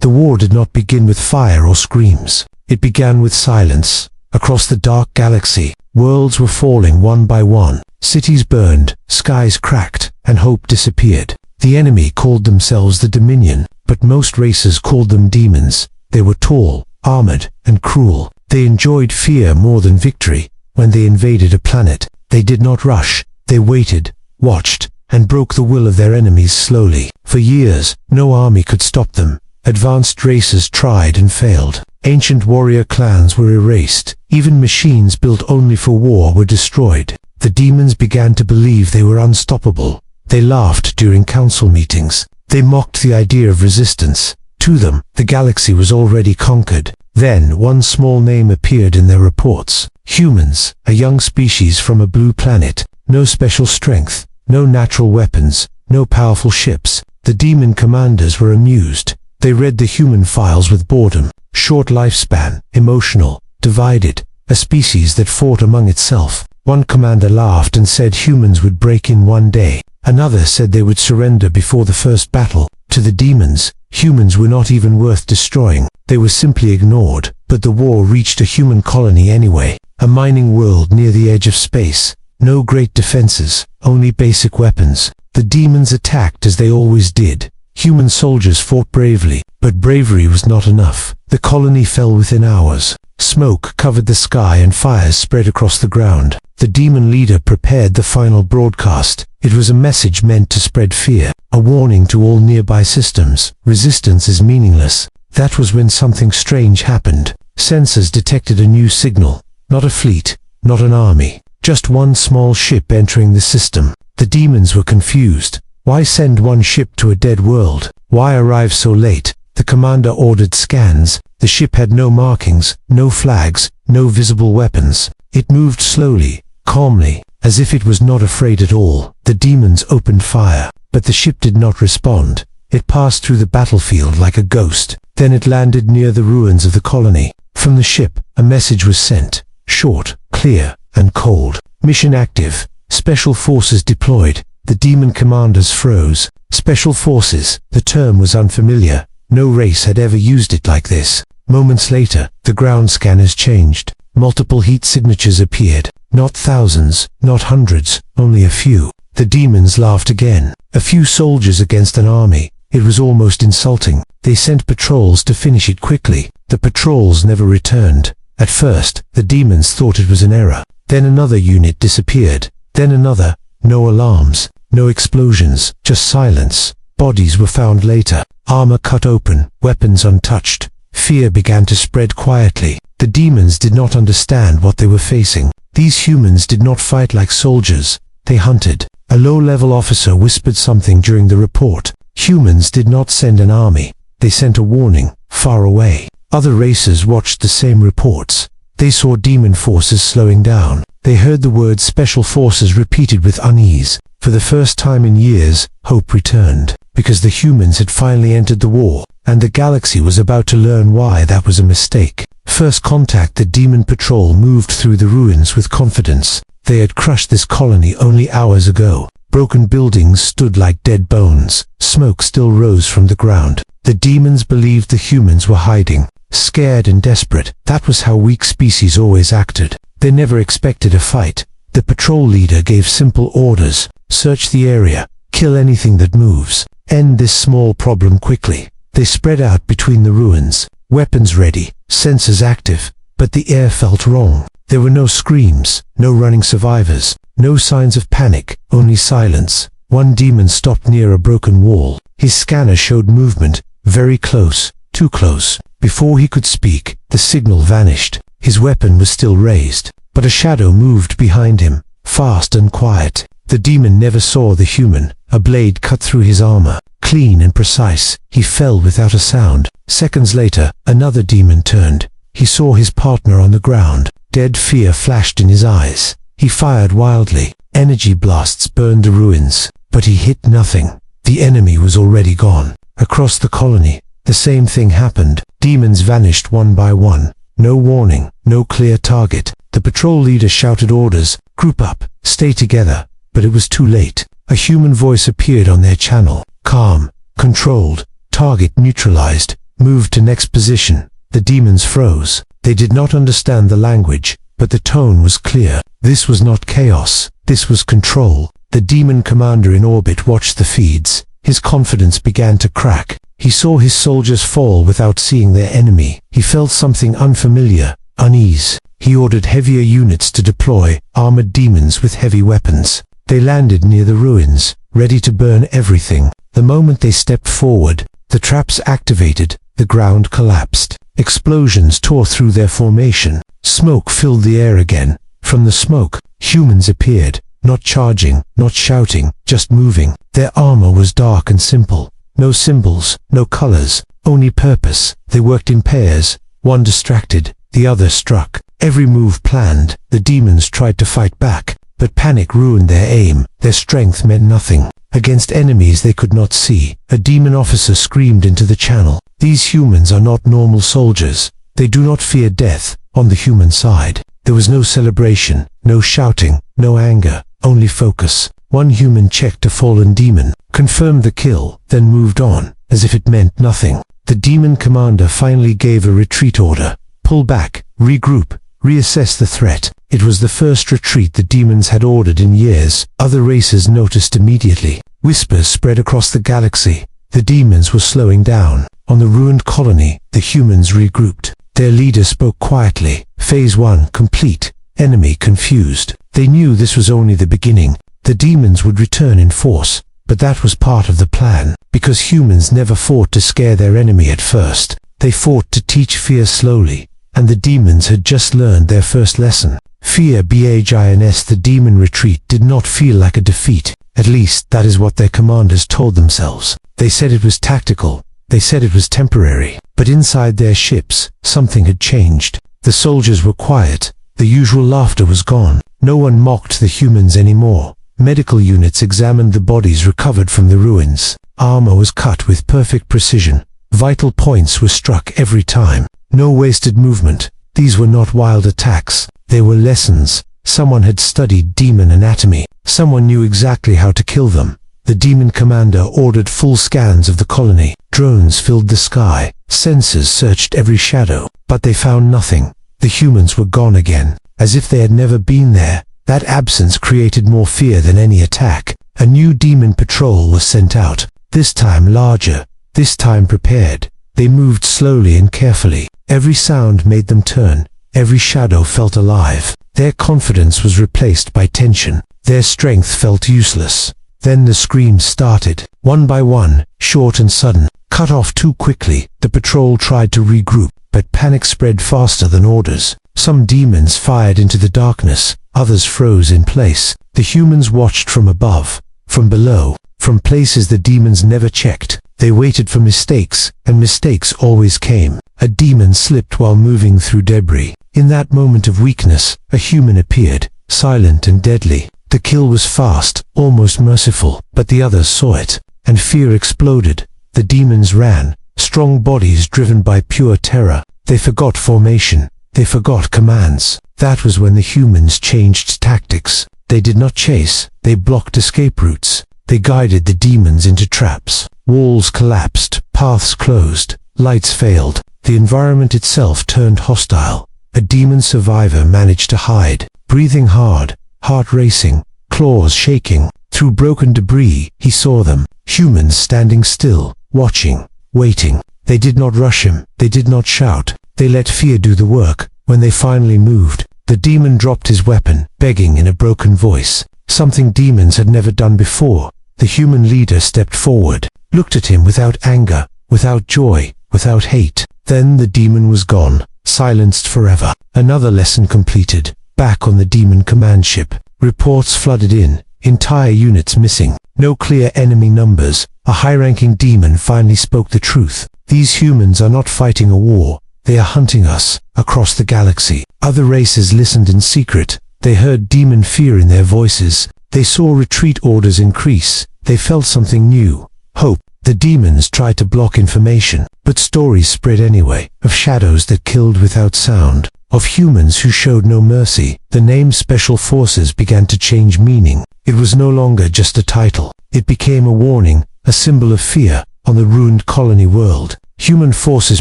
The war did not begin with fire or screams. It began with silence. Across the dark galaxy, worlds were falling one by one. Cities burned, skies cracked, and hope disappeared. The enemy called themselves the Dominion, but most races called them demons. They were tall, armored, and cruel. They enjoyed fear more than victory. When they invaded a planet, they did not rush. They waited, watched, and broke the will of their enemies slowly. For years, no army could stop them. Advanced races tried and failed. Ancient warrior clans were erased. Even machines built only for war were destroyed. The demons began to believe they were unstoppable. They laughed during council meetings. They mocked the idea of resistance. To them, the galaxy was already conquered. Then, one small name appeared in their reports. Humans, a young species from a blue planet. No special strength, no natural weapons, no powerful ships. The demon commanders were amused. They read the human files with boredom. Short lifespan, emotional, divided, a species that fought among itself. One commander laughed and said humans would break in one day. Another said they would surrender before the first battle. To the demons, humans were not even worth destroying. They were simply ignored. But the war reached a human colony anyway. A mining world near the edge of space. No great defenses, only basic weapons. The demons attacked as they always did. Human soldiers fought bravely, but bravery was not enough. The colony fell within hours. Smoke covered the sky and fires spread across the ground. The demon leader prepared the final broadcast. It was a message meant to spread fear, a warning to all nearby systems. Resistance is meaningless. That was when something strange happened. Sensors detected a new signal. Not a fleet, not an army. Just one small ship entering the system. The demons were confused. Why send one ship to a dead world? Why arrive so late? The commander ordered scans. The ship had no markings, no flags, no visible weapons. It moved slowly, calmly, as if it was not afraid at all. The demons opened fire, but the ship did not respond. It passed through the battlefield like a ghost. Then it landed near the ruins of the colony. From the ship, a message was sent. Short, clear, and cold. Mission active. Special forces deployed. The demon commanders froze. Special forces. The term was unfamiliar. No race had ever used it like this. Moments later, the ground scanners changed. Multiple heat signatures appeared. Not thousands, not hundreds, only a few. The demons laughed again. A few soldiers against an army. It was almost insulting. They sent patrols to finish it quickly. The patrols never returned. At first, the demons thought it was an error. Then another unit disappeared. Then another. No alarms. No explosions. Just silence. Bodies were found later. Armor cut open. Weapons untouched. Fear began to spread quietly. The demons did not understand what they were facing. These humans did not fight like soldiers. They hunted. A low-level officer whispered something during the report. Humans did not send an army. They sent a warning, far away. Other races watched the same reports. They saw demon forces slowing down. They heard the word special forces repeated with unease. For the first time in years, hope returned. Because the humans had finally entered the war, and the galaxy was about to learn why that was a mistake. First contact, the demon patrol moved through the ruins with confidence. They had crushed this colony only hours ago. Broken buildings stood like dead bones. Smoke still rose from the ground. The demons believed the humans were hiding. Scared and desperate. That was how weak species always acted. They never expected a fight. The patrol leader gave simple orders. Search the area. Kill anything that moves. End this small problem quickly. They spread out between the ruins. Weapons ready. Sensors active. But the air felt wrong. There were no screams. No running survivors. No signs of panic. Only silence. One demon stopped near a broken wall. His scanner showed movement. Very close. Too close. Before he could speak, the signal vanished. His weapon was still raised. But a shadow moved behind him. Fast and quiet. The demon never saw the human. A blade cut through his armor. Clean and precise. He fell without a sound. Seconds later, another demon turned. He saw his partner on the ground. Dead fear flashed in his eyes. He fired wildly. Energy blasts burned the ruins. But he hit nothing. The enemy was already gone. Across the colony, the same thing happened. Demons vanished one by one. No warning, no clear target. The patrol leader shouted orders. Group up, stay together. But it was too late. A human voice appeared on their channel. Calm, controlled, target neutralized. Moved to next position. The demons froze. They did not understand the language, but the tone was clear. This was not chaos. This was control. The demon commander in orbit watched the feeds. His confidence began to crack. He saw his soldiers fall without seeing their enemy. He felt something unfamiliar, unease. He ordered heavier units to deploy, armored demons with heavy weapons. They landed near the ruins, ready to burn everything. The moment they stepped forward, the traps activated, the ground collapsed. Explosions tore through their formation. Smoke filled the air again. From the smoke, humans appeared, not charging, not shouting, just moving. Their armor was dark and simple. No symbols, no colors, only purpose. They worked in pairs. One distracted, the other struck. Every move planned. The demons tried to fight back, but panic ruined their aim. Their strength meant nothing. Against enemies they could not see, a demon officer screamed into the channel. These humans are not normal soldiers. They do not fear death. On the human side, there was no celebration, no shouting, no anger, only focus. One human checked a fallen demon, confirmed the kill, then moved on, as if it meant nothing. The demon commander finally gave a retreat order. Pull back, regroup, reassess the threat. It was the first retreat the demons had ordered in years. Other races noticed immediately. Whispers spread across the galaxy. The demons were slowing down. On the ruined colony, the humans regrouped. Their leader spoke quietly. Phase 1 complete. Enemy confused. They knew this was only the beginning. The demons would return in force, but that was part of the plan, because humans never fought to scare their enemy at first. They fought to teach fear slowly, and the demons had just learned their first lesson. Fear begins. The demon retreat did not feel like a defeat. At least, that is what their commanders told themselves. They said it was tactical. They said it was temporary. But inside their ships, something had changed. The soldiers were quiet. The usual laughter was gone. No one mocked the humans anymore. Medical units examined the bodies recovered from the ruins. Armor was cut with perfect precision. Vital points were struck every time. No wasted movement. These were not wild attacks. They were lessons. Someone had studied demon anatomy. Someone knew exactly how to kill them. The demon commander ordered full scans of the colony. Drones filled the sky. Sensors searched every shadow. But they found nothing. The humans were gone again, as if they had never been there. That absence created more fear than any attack. A new demon patrol was sent out. This time larger. This time prepared. They moved slowly and carefully. Every sound made them turn. Every shadow felt alive. Their confidence was replaced by tension. Their strength felt useless. Then the screams started, one by one, short and sudden, cut off too quickly. The patrol tried to regroup, but panic spread faster than orders. Some demons fired into the darkness, others froze in place. The humans watched from above, from below, from places the demons never checked. They waited for mistakes, and mistakes always came. A demon slipped while moving through debris. In that moment of weakness, a human appeared, silent and deadly. The kill was fast, almost merciful, but the others saw it, and fear exploded. The demons ran, strong bodies driven by pure terror. They forgot formation. They forgot commands. That was when the humans changed tactics. They did not chase. They blocked escape routes. They guided the demons into traps. Walls collapsed. Paths closed. Lights failed. The environment itself turned hostile. A demon survivor managed to hide, breathing hard, heart racing, claws shaking. Through broken debris, he saw them, humans standing still, watching, waiting. They did not rush him. They did not shout. They let fear do the work. When they finally moved, the demon dropped his weapon, begging in a broken voice, something demons had never done before. The human leader stepped forward, looked at him without anger, without joy, without hate. Then the demon was gone, silenced forever. Another lesson completed. Back on the demon command ship, reports flooded in, entire units missing, no clear enemy numbers. A high-ranking demon finally spoke the truth. These humans are not fighting a war. They are hunting us, across the galaxy. Other races listened in secret. They heard demon fear in their voices. They saw retreat orders increase. They felt something new. Hope. The demons tried to block information, but stories spread anyway, of shadows that killed without sound, of humans who showed no mercy. The name Special Forces began to change meaning. It was no longer just a title. It became a warning, a symbol of fear. On the ruined colony world, Human forces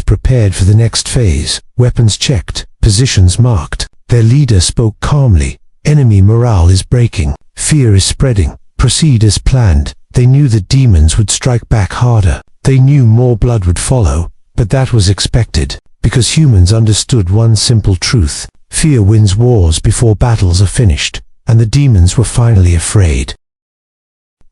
prepared for the next phase, weapons checked, positions marked. Their leader spoke calmly. Enemy morale is breaking. Fear is spreading. Proceed as planned. They knew the demons would strike back harder. They knew more blood would follow, but that was expected, because humans understood one simple truth. Fear wins wars before battles are finished, and the demons were finally afraid.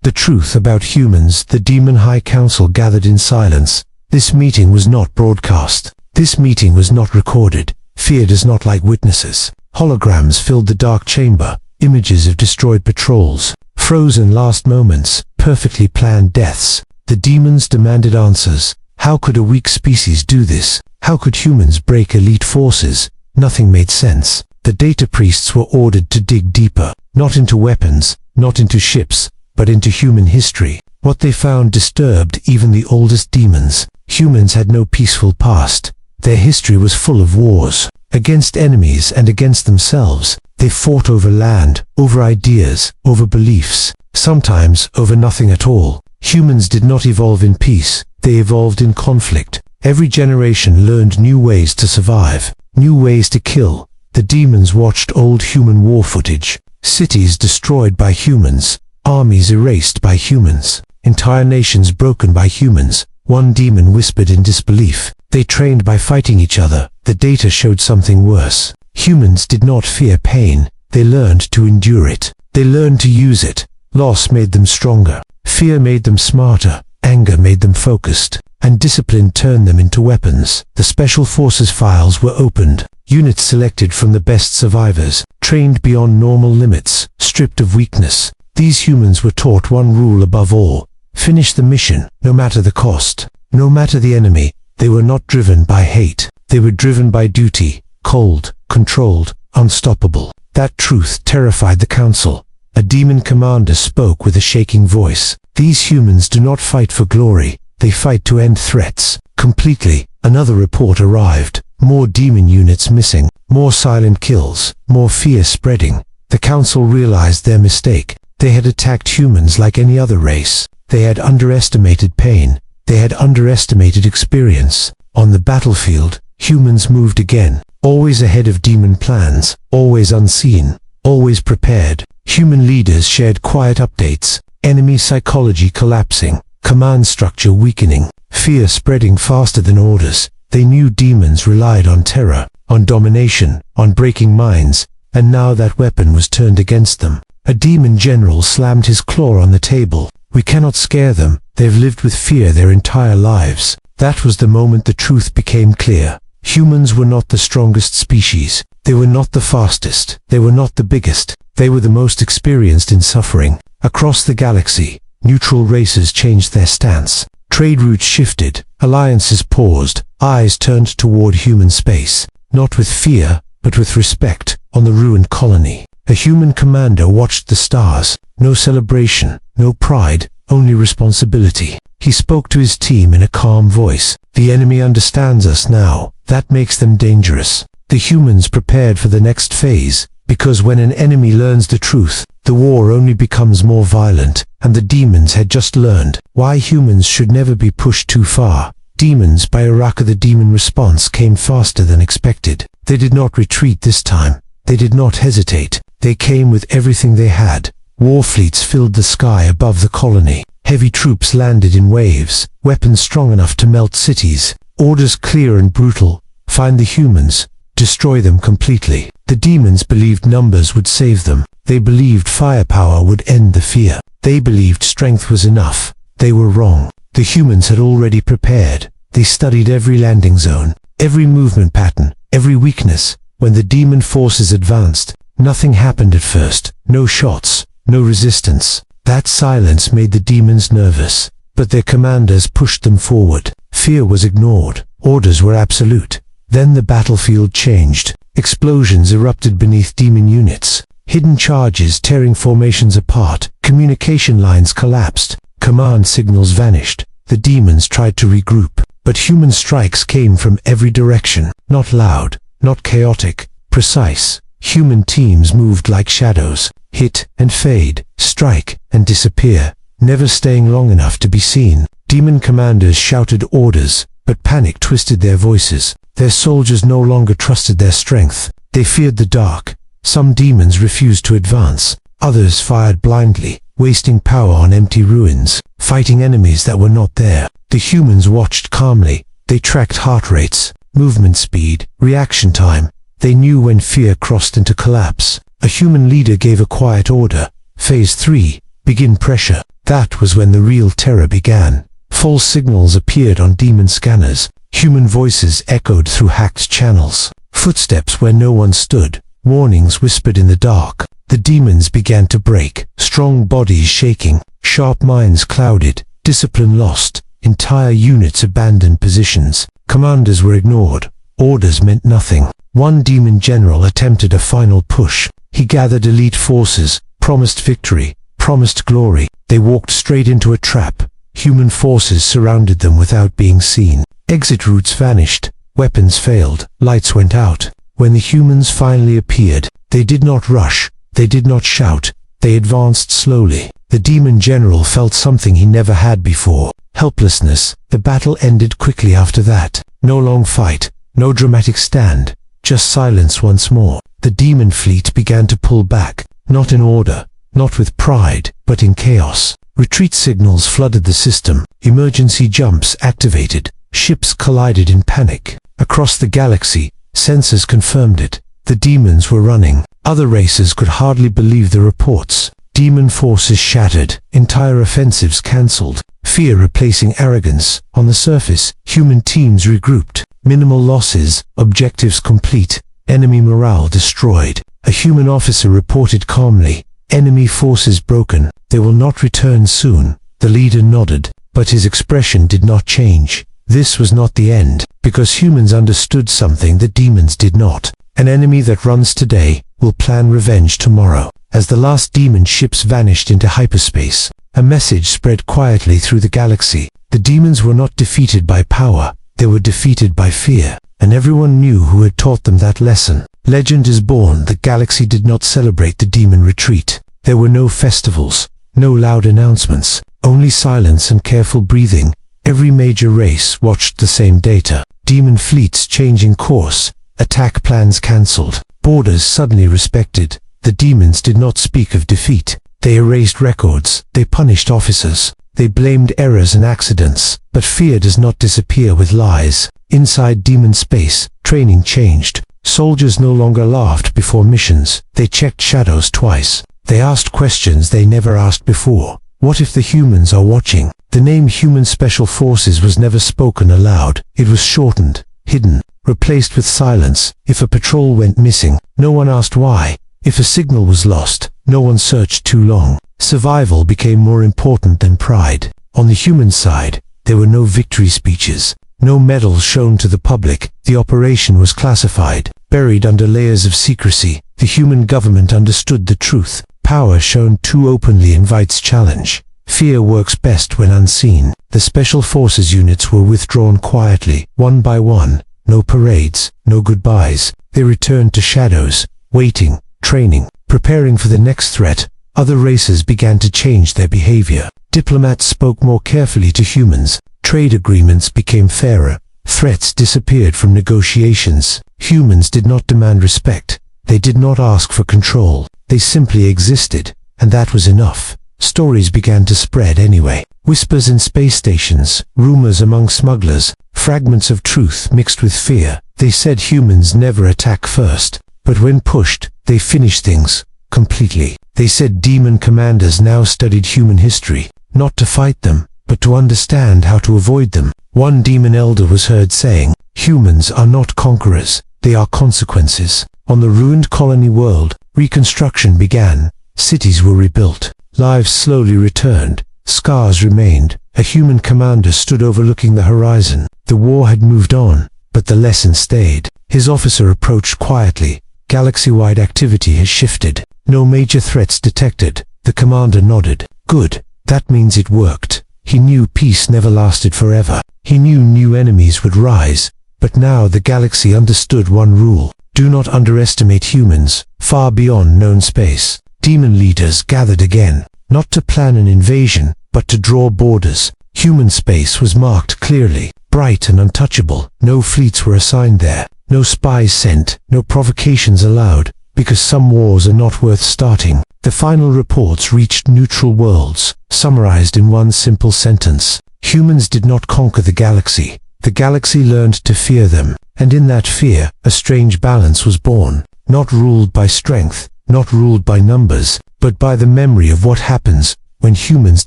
The truth about humans. The Demon High Council gathered in silence. This meeting was not broadcast. This meeting was not recorded. Fear does not like witnesses. Holograms filled the dark chamber, images of destroyed patrols, frozen last moments, perfectly planned deaths. The demons demanded answers. How could a weak species do this? How could humans break elite forces? Nothing made sense. The data priests were ordered to dig deeper, not into weapons, not into ships, but into human history. What they found disturbed even the oldest demons. Humans had no peaceful past. Their history was full of wars, against enemies and against themselves. They fought over land, over ideas, over beliefs, sometimes over nothing at all. Humans did not evolve in peace, they evolved in conflict. Every generation learned new ways to survive, new ways to kill. The demons watched old human war footage, cities destroyed by humans, armies erased by humans, entire nations broken by humans. One demon whispered in disbelief. They trained by fighting each other. The data showed something worse. Humans did not fear pain. They learned to endure it. They learned to use it. Loss made them stronger. Fear made them smarter. Anger made them focused. And discipline turned them into weapons. The Special Forces files were opened. Units selected from the best survivors, trained beyond normal limits, stripped of weakness. These humans were taught one rule above all. Finish the mission, no matter the cost, no matter the enemy. They were not driven by hate. They were driven by duty, cold, controlled, unstoppable. That truth terrified the council. A demon commander spoke with a shaking voice. These humans do not fight for glory. They fight to end threats. Completely. Another report arrived. More demon units missing. More silent kills. More fear spreading. The council realized their mistake. They had attacked humans like any other race. They had underestimated pain. They had underestimated experience. On the battlefield, humans moved again, always ahead of demon plans, always unseen, always prepared. Human leaders shared quiet updates, enemy psychology collapsing, command structure weakening, fear spreading faster than orders. They knew demons relied on terror, on domination, on breaking minds, and now that weapon was turned against them. A demon general slammed his claw on the table. We cannot scare them. They've lived with fear their entire lives. That was the moment the truth became clear. Humans were not the strongest species. They were not the fastest. They were not the biggest. They were the most experienced in suffering. Across the galaxy, neutral races changed their stance. Trade routes shifted. Alliances paused. Eyes turned toward human space. Not with fear, but with respect. On the ruined colony, a human commander watched the stars. No celebration, no pride, only responsibility. He spoke to his team in a calm voice. The enemy understands us now. That makes them dangerous. The humans prepared for the next phase, because when an enemy learns the truth, the war only becomes more violent, and the demons had just learned why humans should never be pushed too far. Demons by Araka. The demon response came faster than expected. They did not retreat this time. They did not hesitate. They came with everything they had. War fleets filled the sky above the colony. Heavy troops landed in waves, weapons strong enough to melt cities. Orders clear and brutal. Find the humans. Destroy them completely. The demons believed numbers would save them. They believed firepower would end the fear. They believed strength was enough. They were wrong. The humans had already prepared. They studied every landing zone, every movement pattern, every weakness. When the demon forces advanced, nothing happened at first. No shots. No resistance. That silence made the demons nervous, but their commanders pushed them forward. Fear was ignored. Orders were absolute. Then the battlefield changed. Explosions erupted beneath demon units. Hidden charges tearing formations apart. Communication lines collapsed. Command signals vanished. The demons tried to regroup, but human strikes came from every direction. Not loud, not chaotic, precise. Human teams moved like shadows. Hit and fade, strike and disappear, never staying long enough to be seen. Demon commanders shouted orders. but panic twisted their voices. Their soldiers no longer trusted their strength. They feared the dark. Some demons refused to advance. Others fired blindly, wasting power on empty ruins, fighting enemies that were not there. The humans watched calmly. They tracked heart rates, movement speed, reaction time. They knew when fear crossed into collapse. A human leader gave a quiet order. Phase 3, begin pressure. That was when the real terror began. False signals appeared on demon scanners. Human voices echoed through hacked channels. Footsteps where no one stood. Warnings whispered in the dark. The demons began to break. Strong bodies shaking. Sharp minds clouded. Discipline lost. Entire units abandoned positions. Commanders were ignored. Orders meant nothing. One demon general attempted a final push. He gathered elite forces, promised victory, promised glory. They walked straight into a trap. Human forces surrounded them without being seen. Exit routes vanished. Weapons failed. Lights went out. When the humans finally appeared, they did not rush. They did not shout. They advanced slowly. The demon general felt something he never had before. Helplessness. The battle ended quickly after that. No long fight. No dramatic stand. Just silence once more. The demon fleet began to pull back. Not in order. Not with pride, but in chaos. Retreat signals flooded the system. Emergency jumps activated. Ships collided in panic. Across the galaxy, sensors confirmed it. The demons were running. Other races could hardly believe the reports. Demon forces shattered. Entire offensives cancelled. Fear replacing arrogance. On the surface, human teams regrouped. Minimal losses. Objectives complete. Enemy morale destroyed. A human officer reported calmly, "Enemy forces broken. They will not return soon." The leader nodded, but his expression did not change. This was not the end, because humans understood something that demons did not. An enemy that runs today will plan revenge tomorrow. As the last demon ships vanished into hyperspace, a message spread quietly through the galaxy. The demons were not defeated by power, they were defeated by fear, and everyone knew who had taught them that lesson. Legend is born. The galaxy did not celebrate the demon retreat. There were no festivals, no loud announcements, only silence and careful breathing. Every major race watched the same data. Demon fleets changing course, attack plans cancelled, borders suddenly respected. The demons did not speak of defeat. They erased records, they punished officers, they blamed errors and accidents. But fear does not disappear with lies. Inside demon space, training changed. Soldiers no longer laughed before missions. They checked shadows twice. They asked questions they never asked before. What if the humans are watching? The name Human Special Forces was never spoken aloud. It was shortened, hidden, replaced with silence. If a patrol went missing, no one asked why. If a signal was lost, no one searched too long. Survival became more important than pride. On the human side, there were no victory speeches, no medals shown to the public. The operation was classified, buried under layers of secrecy. The human government understood the truth. Power shown too openly invites challenge. Fear works best when unseen. The special forces units were withdrawn quietly, one by one. No parades, no goodbyes. They returned to shadows, waiting, training, preparing for the next threat. Other races began to change their behavior. Diplomats spoke more carefully to humans. Trade agreements became fairer. Threats disappeared from negotiations. Humans did not demand respect. They did not ask for control. They simply existed, and that was enough. Stories began to spread anyway. Whispers in space stations, rumors among smugglers, fragments of truth mixed with fear. They said humans never attack first, but when pushed, they finish things completely. They said demon commanders now studied human history, not to fight them, but to understand how to avoid them. One demon elder was heard saying, "Humans are not conquerors, they are consequences." On the ruined colony world, reconstruction began. Cities were rebuilt. Lives slowly returned. Scars remained. A human commander stood overlooking the horizon. The war had moved on, but the lesson stayed. His officer approached quietly. Galaxy-wide activity has shifted. No major threats detected. The commander nodded. Good. That means it worked. He knew peace never lasted forever. He knew new enemies would rise. But now the galaxy understood one rule. Do not underestimate humans, far beyond known space. Demon leaders gathered again, not to plan an invasion, but to draw borders. Human space was marked clearly. bright and untouchable. No fleets were assigned there, no spies sent, no provocations allowed, because some wars are not worth starting. The final reports reached neutral worlds, summarized in one simple sentence: humans did not conquer the galaxy. The galaxy learned to fear them, and in that fear, a strange balance was born, not ruled by strength, not ruled by numbers, but by the memory of what happens when humans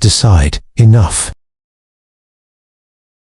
decide, enough